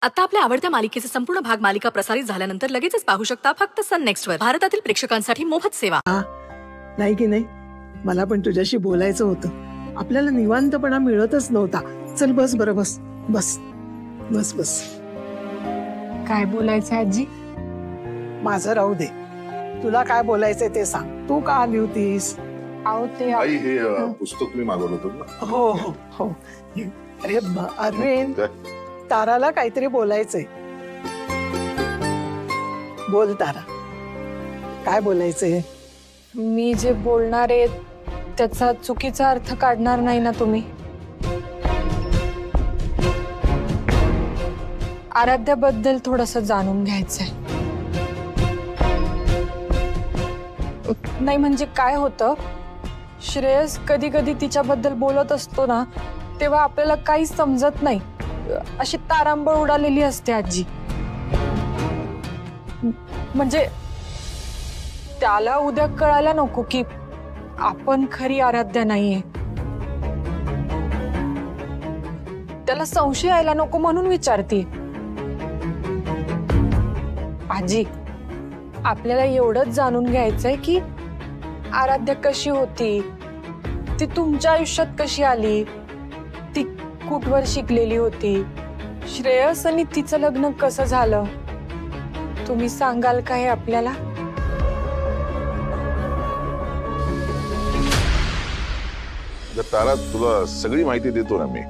आता आपल्या आवडत्या मालिकेचे संपूर्ण भाग मालिका प्रसारित झाल्यानंतर लगेचच पाहू शकता फक्त सन नेक्स्ट वर. भारतातील प्रेक्षकांसाठी मोफत सेवा. नाही की नाही, मला पण तुझ्याशी बोलायचं होतं. आपल्याला निवांतपणा मिळतच नव्हता. चल बस, बरं बस बस बस बस. काय बोलायचं आजी? माझं राहू दे, तुला काय बोलायचंय ते सांग. तू का आली होतीस? आहो ते आई, हे पुस्तक मी मागवलं होतं ना. हो हो हो. अरे अरविंद, ताराला काहीतरी बोलायचंय. बोल तारा, काय बोलायचंय? मी जे बोलणार आहे त्याचा चुकीचा अर्थ काढणार नाही ना तुम्ही? आराध्याबद्दल थोडंसं जाणून घ्यायचंय. नाही म्हणजे काय होतं, श्रेयस कधी कधी तिच्याबद्दल बोलत असतो ना, तेव्हा आपल्याला काही समजत नाही. अशी तारांबळ उडालेली असते आजी. म्हणजे त्याला उद्या कळायला नको की आपण खरी आराध्या नाहीये. त्याला संशय यायला नको म्हणून विचारते. आजी, आपल्याला एवढंच जाणून घ्यायचंय की आराध्या कशी होती, ती तुमच्या आयुष्यात कशी आली, ती कुठवर शिकलेली होती, श्रेयस आणि तिचं लग्न कसं झालं, तुम्ही सांगाल का हे आपल्याला? तारा, तुला सगळी माहिती देतो ना मी.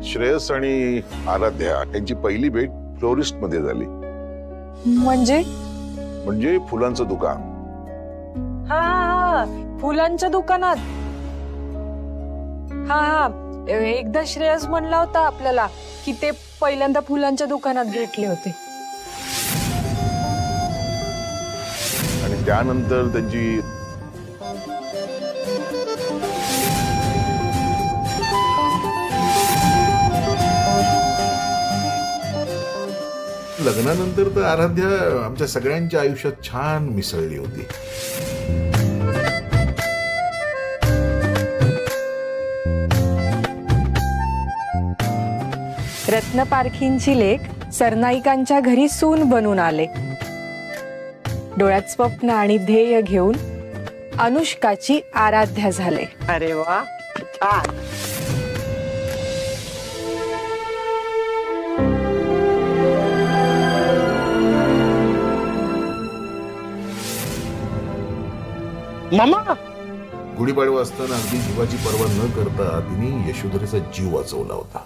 श्रेयस आणि आराध्या यांची पहिली भेट फ्लोरिस्ट मध्ये झाली. म्हणजे फुलांचं दुकान. हा, फुलांच्या दुकानात. हा, एकदा श्रेयस म्हणला होता आपल्याला की ते पहिल्यांदा फुलांच्या दुकानात भेटले होते. आणि त्यानंतर त्यांची लग्नानंतर तर आराध्या आमच्या सगळ्यांच्या आयुष्यात छान मिसळली होती. रत्न पारखींची लेक सरनाईकांच्या घरी सून बनून आले. डोळ्यात स्वप्न आणि ध्येय घेऊन अनुष्काची आराध्या झाले. अरे वा, छान. मामा, गुढीपाडवा असताना अगदी जीवाची पर्वा न करता तिने यशोधरेचा जीव वाचवला होता.